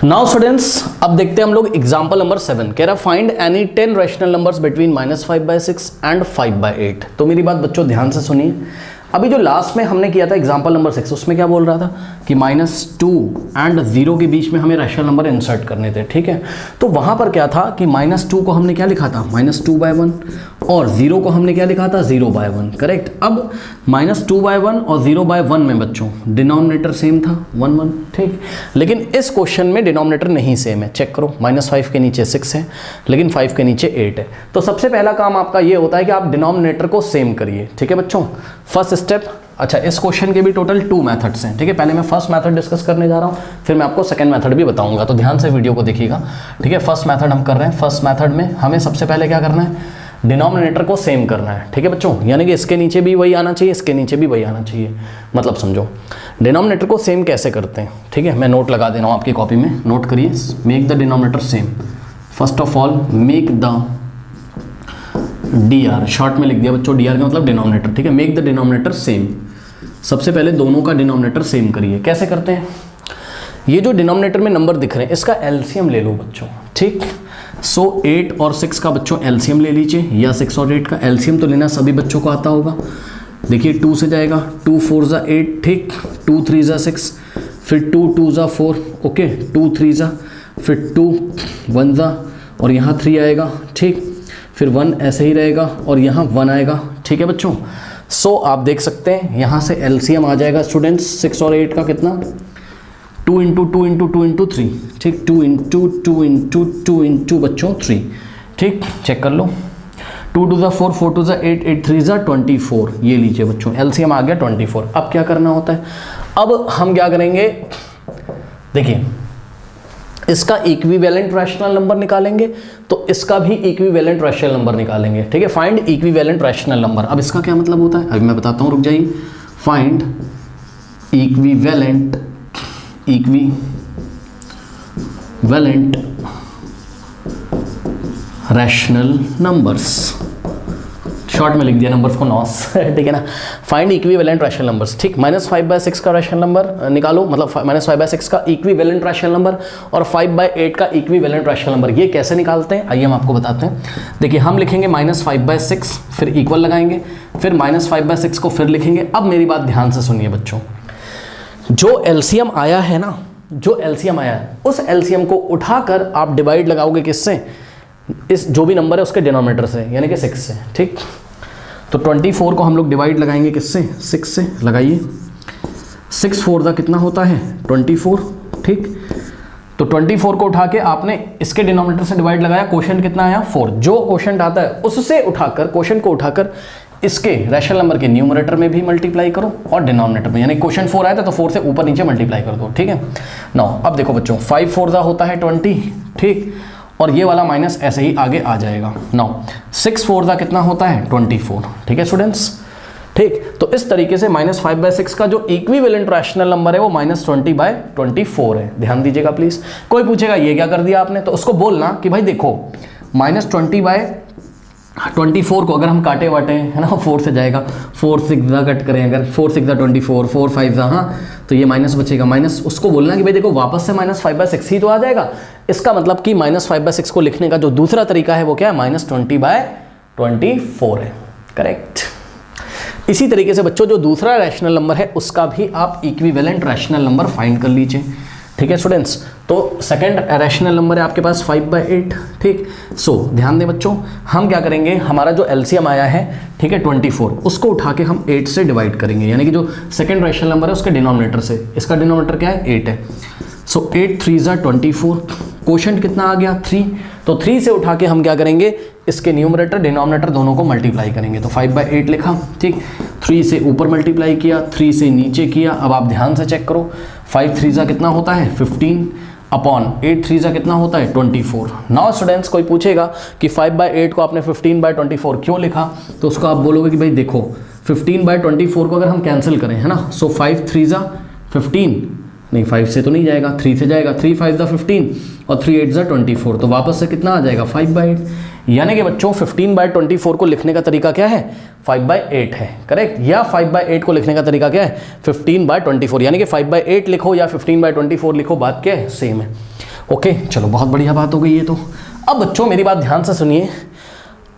Now students, अब देखते हैं हम लोग एग्जांपल नंबर 7। कह रहा find any 10 rational numbers between -5/6 and 5/8। तो मेरी बात बच्चों ध्यान से सुनिए। अभी जो लास्ट में हमने किया था एग्जांपल नंबर 6, उसमें क्या बोल रहा था कि -2 एंड 0 के बीच में हमें रैशनल नंबर इंसर्ट करने थे, ठीक है। तो वहां पर क्या था कि -2 को हमने क्या लिखा था, -2/1, और 0 को हमने क्या लिखा था, 0/1, करेक्ट। अब -2/1 और 0/1 में बच्चों डिनोमिनेटर सेम था 1 1, ठीक। लेकिन इस क्वेश्चन में डिनोमिनेटर नहीं सेम है, चेक करो। -5 के नीचे 6 है, लेकिन 5 के नीचे 8 है। तो सबसे पहला काम आपका ये होता है कि आप डिनोमिनेटर को सेम करिए, ठीक है बच्चों। फर्स्ट स्टेप, अच्छा इस क्वेश्चन के भी टोटल 2 मेथड्स हैं, ठीक है। पहले मैं फर्स्ट मेथड डिस्कस करने जा रहा हूँ, फिर मैं आपको सेकंड मेथड भी बताऊंगा, तो ध्यान से वीडियो को देखिएगा, ठीक है। फर्स्ट मेथड हम कर रहे हैं। फर्स्ट मेथड में हमें सबसे पहले क्या करना है, डिनोमिनेटर को सेम करना है, ठीक है बच्चों। यानी कि इसके नीचे भी वही आना चाहिए, इसके नीचे भी वही आना चाहिए। मतलब समझो डिनोमिनेटर को सेम कैसे करते हैं, ठीक है। मैं नोट लगा दे रहा हूँ आपकी कॉपी में, नोट करिए। Make the denominator same. First of all make the dr, short में लिख दिया बच्चों, dr का मतलब डिनोमिनेटर, ठीक है। Make the denominator same. सबसे पहले दोनों का डिनोमिनेटर सेम करिए। कैसे करते हैं, ये जो डिनोमिनेटर में नंबर दिख रहे हैं इसका एलसीएम ले लो बच्चों, ठीक। सो 8 और 6 का बच्चों एलसीएम ले लीजिए, या 6 और 8 का एलसीएम तो लेना सभी बच्चों को आता होगा। देखिए 2 से जाएगा, 2 4 ज़ा 8, ठीक। 2 3 ज़ा 6, फिर 2 2 ज़ा 4, ओके। 2 3 ज़ा, फिर 2 1 ज़ा, और यहाँ 3 आएगा, ठीक। फिर 1 ऐसे ही रहेगा, और यहाँ 1 आएगा, ठीक है बच्चों। सो आप देख सकते हैं यहाँ से एलसीएम आ जाएगा स्टूडेंट्स 6 और 8 का कितना, 2 × 2 × 2 × 3, ठीक। 2 × 2 × 2 × बच्चों 3, ठीक। चेक कर लो। 2 2 ज़ा 4, 4 2 ज़ा 8, 8 3 ज़ा 24, ये लीजिए बच्चों एलसीएम आ गया 24। अब क्या करना होता है, अब हम क्या करेंगे, देखिए इसका इक्विवेलेंट रैशनल नंबर निकालेंगे, तो इसका भी इक्विवेलेंट रैशनल नंबर निकालेंगे, ठीक है। Find equivalent rational number. अब इसका क्या मतलब होता है, अभी मैं बताता हूँ, रुक जाइए। Find equivalent rational numbers, short में लिख दिया नंबर्स को नॉस, ठीक है ना। फाइंड इक्विवेलेंट रैशनल नंबर्स, ठीक। -5/6 का रैशनल नंबर निकालो, मतलब -5/6 का इक्विवेलेंट रैशनल नंबर और 5/8 का इक्विवेलेंट रैशनल नंबर। ये कैसे निकालते हैं आइए हम आपको बताते हैं। देखिए हम लिखेंगे -5/6, फिर इक्वल लगाएंगे, फिर -5/6 को फिर लिखेंगे। अब मेरी बात ध्यान से सुनिए बच्चों, जो एलसीएम आया है ना, जो एलसीएम आया है उस एलसीएम को उठाकर आप डिवाइड लगाओगे किससे, इस जो भी नंबर है उसके डिनोमिनेटर से, यानी कि 6 से, ठीक। तो 24 को हम लोग डिवाइड लगाएंगे किससे, 6 से। लगाइए 6 4 दा कितना होता है 24, ठीक। तो 24 को उठा के आपने इसके डिनोमिनेटर से डिवाइड लगाया, क्वोशंट कितना आया 4। जो क्वोशंट आता है उससे उठाकर, क्वोशंट को उठाकर इसके रैशनल नंबर के न्यूमरेटर में भी मल्टीप्लाई करो और डिनोमिनेटर में, यानी क्वोशंट 4 आया था तो 4 से ऊपर नीचे मल्टीप्लाई कर दो, ठीक है। नाउ अब देखो बच्चों 5 4 दा होता है 20, ठीक। और ये वाला माइनस ऐसे ही आगे आ जाएगा। नाउ 6 4 दा कितना होता है 24, ठीक है स्टूडेंट्स, ठीक। तो इस तरीके से -5/6 का जो इक्विवेलेंट रैशनल नंबर है वो -20/24 है। ध्यान दीजिएगा प्लीज। कोई पूछेगा ये क्या कर दिया आपने, तो उसको बोलना कि भाई देखो -20/24 को अगर हम काटे वाटे है ना, 4 से जाएगा, 4 6 दा कट करें अगर, 4 6 दा 24, 4 5 दा, हाँ तो ये माइनस बचेगा। माइनस उसको बोलना कि भाई देखो वापस से -5/6 ही तो आ जाएगा। इसका मतलब कि -5/6 को लिखने का जो दूसरा तरीका है वो क्या है, -20/24 है, करेक्ट। इसी तरीके से बच्चों जो दूसरा रैशनल नंबर है उसका भी आप इक्विवेलेंट रैशनल नंबर फाइंड कर लीजिए, ठीक है स्टूडेंट्स। तो सेकंड रैशनल नंबर है आपके पास 5/8, ठीक। सो ध्यान दें बच्चों, हम क्या करेंगे, हमारा जो एलसीएम आया है, ठीक है 24, उसको उठा के हम 8 से डिवाइड करेंगे, यानी कि जो सेकंड रैशनल नंबर है उसके डिनोमिनेटर से। इसका डिनोमिनेटर क्या है 8 है। सो 8 3 ज़ा 24, क्वोशंट कितना आ गया 3। तो 3 से उठा के हम क्या करेंगे, इसके न्यूमरेटर डिनोमिनेटर दोनों को मल्टीप्लाई करेंगे। तो 5/8 लिखा, ठीक। 3 से ऊपर मल्टीप्लाई किया, 3 से नीचे किया। अब आप ध्यान से चेक करो, 5 3 ज़ा कितना होता है 15 अपॉन 8 3 ज़ा कितना होता है 24। नाउ स्टूडेंट्स कोई पूछेगा कि 5/8 को आपने 15/24 क्यों लिखा, तो उसको आप बोलोगे कि भाई देखो 15/24 को अगर हम कैंसिल करें, है ना, सो 5 3 ज़ा 15, नहीं 5 से तो नहीं जाएगा, 3 से जाएगा, 3 5 ज़ा 15 और 3 8 ज़ा 24, तो वापस से कितना आ जाएगा 5/8। यानी कि बच्चों 15/24 को लिखने का तरीका क्या है 5/8 है, करेक्ट। या 5/8 को लिखने का तरीका क्या है 15/24, यानी कि 5/8 लिखो या 15/24 लिखो, बात क्या है सेम है। ओके चलो बहुत बढ़िया बात हो गई ये तो। अब बच्चों मेरी बात ध्यान से सुनिए,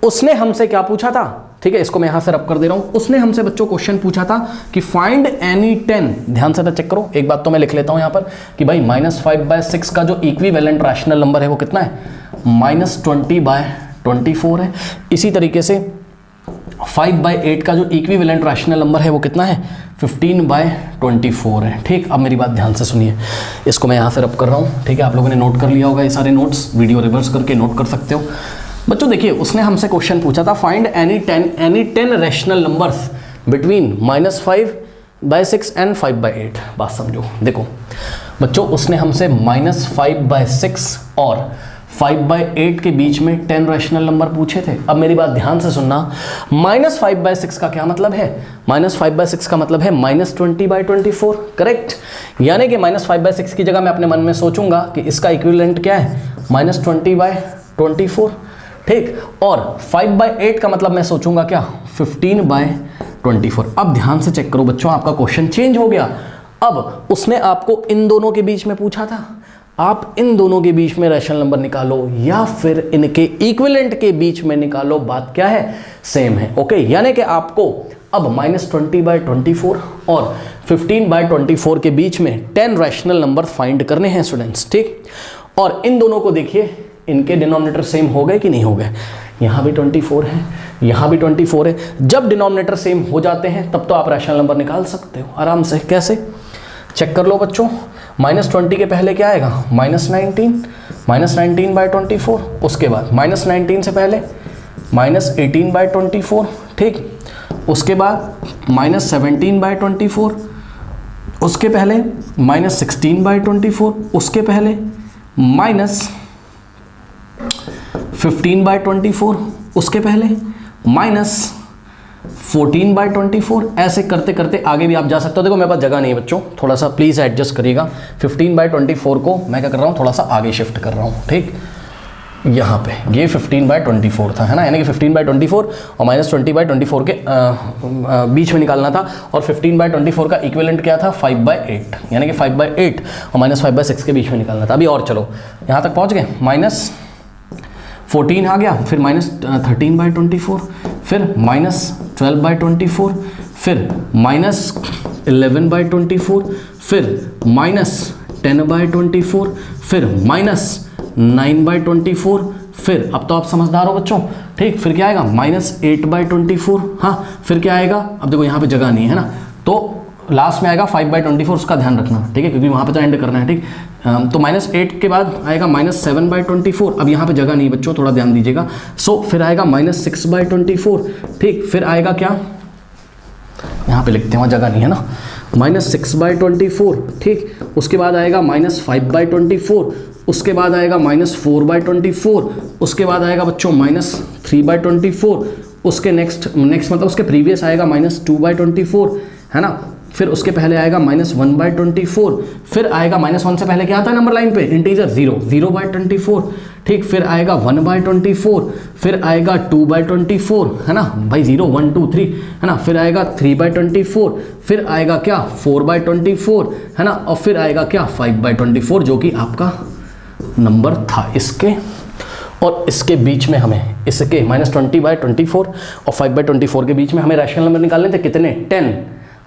उसने हमसे क्या पूछा था, ठीक है, इसको मैं यहां से रब कर दे रहा हूं। उसने हमसे बच्चों क्वेश्चन पूछा था कि फाइंड एनी 10, ध्यान से चेक करो, एक बात तो मैं लिख लेता हूं यहां पर कि भाई -5/6 का जो इक्विवेलेंट रैशनल नंबर है वो कितना है, -20/24 है। इसी तरीके से 5/8 का जो इक्विवेलेंट रैशनल नंबर है वो कितना है, 15/24 है। ठीक, अब मेरी बात ध्यान से सुनिए, इसको मैं यहाँ से रब कर रहा हूँ, ठीक है, आप लोगों ने नोट कर लिया होगा ये सारे नोट्स, वीडियो रिवर्स करके नोट कर सकते हो। बच्चों देखिए, उसने हमसे क्वेश्चन पूछा था find any 10 rational numbers between -5/6 and 5/8। बात समझो, देखो बच्चों उसने हमसे -5/6 और 5/8 के बीच में 10 रैशनल नंबर पूछे थे। अब मेरी बात ध्यान से सुनना, -5/6 का क्या मतलब है, -5/6 का मतलब है -20/24, करेक्ट। यानी कि -5/6 की जगह मैं अपने मन में सोचूंगा कि इसका इक्विवेलेंट क्या है, -20/24, ठीक। और 5/8 का मतलब मैं सोचूंगा क्या, 15/24। अब ध्यान से चेक करो बच्चों, आपका क्वेश्चन चेंज हो गया। अब उसने आपको इन दोनों के बीच में पूछा था, आप इन दोनों के बीच में रैशनल नंबर निकालो या फिर इनके इक्विवेलेंट के बीच में निकालो, बात क्या है, सेम है। ओके, यानी कि आपको अब -20/24 और 15/24 के बीच में 10 रैशनल नंबर फाइंड करने हैं स्टूडेंट्स, ठीक। और इन दोनों को देखिए, इनके डिनोमिनेटर सेम हो गए कि नहीं हो गए, यहाँ भी 24 है, यहाँ भी 24 है। जब डिनोमिनेटर सेम हो जाते हैं तब तो आप रैशनल नंबर निकाल सकते हो आराम से। कैसे, चेक कर लो बच्चों, -20 के पहले क्या आएगा, -19/24, उसके बाद -19 से पहले -18/24, ठीक। उसके बाद -17/24, उसके पहले -16/24, उसके पहले -15/24, उसके पहले -14/24, ऐसे करते करते आगे भी आप जा सकते हो। देखो मेरे पास जगह नहीं है बच्चों, थोड़ा सा प्लीज़ एडजस्ट करिएगा। 15/24 को मैं क्या कर रहा हूँ, थोड़ा सा आगे शिफ्ट कर रहा हूँ, ठीक। यहाँ पे ये 15/24 था, है ना, यानी कि 15/24 और -20/24 के बीच में निकालना था। और 15/24 का इक्विवेलेंट क्या था, 5/8, यानी कि 5/8 और -5/6 के बीच में निकालना था। अभी और चलो, यहाँ तक पहुँच गए, -14 आ गया, फिर -13/24, फिर -12/24, फिर -11/24, फिर -10/24, फिर -9/24, फिर अब तो आप समझदार हो बच्चों, ठीक। फिर क्या आएगा, -8/24, हाँ। फिर क्या आएगा, अब देखो यहाँ पे जगह नहीं है ना, तो लास्ट में आएगा 5/24, उसका ध्यान रखना, ठीक है, क्योंकि वहाँ पे तो एंड करना है, ठीक। तो -8 के बाद आएगा -7/24, अब यहाँ पे जगह नहीं बच्चों, थोड़ा ध्यान दीजिएगा। सो फिर आएगा -6/24, ठीक। फिर आएगा क्या, यहाँ पे लिखते हैं, वहाँ जगह नहीं है ना, -6/24, ठीक। उसके बाद आएगा -5/24, उसके बाद आएगा -4/24, उसके बाद आएगा बच्चों -3/24, उसके नेक्स्ट मतलब उसके प्रीवियस आएगा -2/24, है ना। फिर उसके पहले आएगा -1/24, फिर आएगा -1 से पहले क्या आता है नंबर लाइन पे, इंटीजर 0/24, ठीक। फिर आएगा 1/24, फिर आएगा 2/24, है ना भाई, 0 1 2 3, है ना। फिर आएगा 3/24, फिर आएगा क्या 4/24, है ना। और फिर आएगा क्या 5/24, जो कि आपका नंबर था इसके और इसके बीच में हमें, इसके -20/24 और 5/24 के बीच में हमें रैशनल नंबर निकालने थे, कितने, 10।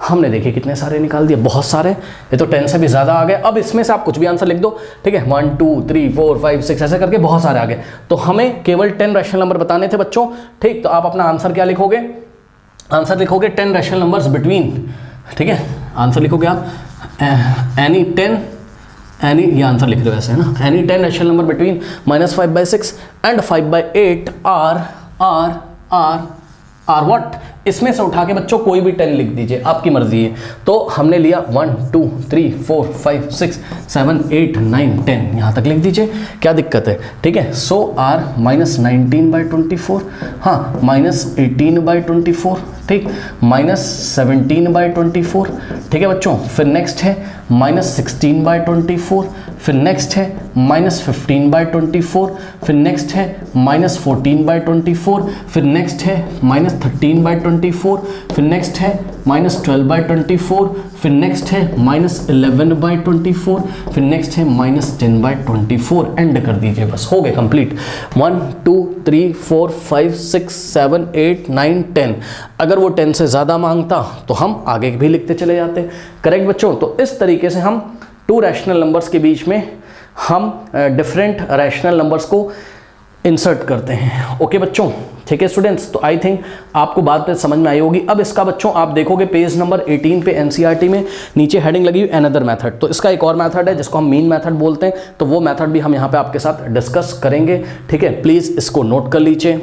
हमने देखिए कितने सारे निकाल दिए, बहुत सारे, ये तो 10 से भी ज़्यादा आ गए। अब इसमें से आप कुछ भी आंसर लिख दो, ठीक है, 1 2 3 4 5 6 ऐसे करके बहुत सारे आ गए। तो हमें केवल 10 रैशनल नंबर बताने थे बच्चों, ठीक। तो आप अपना आंसर क्या लिखोगे, आंसर लिखोगे 10 रैशनल नंबर्स बिटवीन, ठीक है, आंसर लिखोगे आप एनी 10, एनी, ये आंसर लिख रहे हो वैसे, है ना, any 10 rational number between -5/6 and 5/8 are what. इसमें से उठा के बच्चों कोई भी 10 लिख दीजिए, आपकी मर्जी है। तो हमने लिया 1 2 3 4 5 6 7 8 9 10, यहाँ तक लिख दीजिए, क्या दिक्कत है, ठीक है। सो आर -19/24, हाँ, -18/24, ठीक, -17/24, ठीक है बच्चों। फिर नेक्स्ट है -16/24, फिर नेक्स्ट है -15/24, फिर नेक्स्ट है -14/24, फिर नेक्स्ट है -13/24, 24, फिर नेक्स्ट है -12/24, फिर नेक्स्ट है -11/24, फिर नेक्स्ट है -10/24। एंड कर दीजिए, बस हो गए कंप्लीट। 1 2 3 4 5 6 7 8 9 10। अगर वो 10 से ज़्यादा मांगता तो हम आगे भी लिखते चले जाते। करेक्ट बच्चों? तो इस तरीके से हम टू रैशनल नंबर्स के बीच में हम डिफरेंट रैशनल नंबर्स को इंसर्ट करते हैं। ओके बच्चों, ठीक है स्टूडेंट्स? तो आई थिंक आपको बात समझ में आई होगी। अब इसका बच्चों आप देखोगे पेज नंबर 18 पे एनसीईआरटी में नीचे हेडिंग लगी हुई अनदर मेथड। तो इसका एक और मेथड है जिसको हम मीन मेथड बोलते हैं, तो वो मेथड भी हम यहाँ पे आपके साथ डिस्कस करेंगे। ठीक है, प्लीज़ इसको नोट कर लीजिए।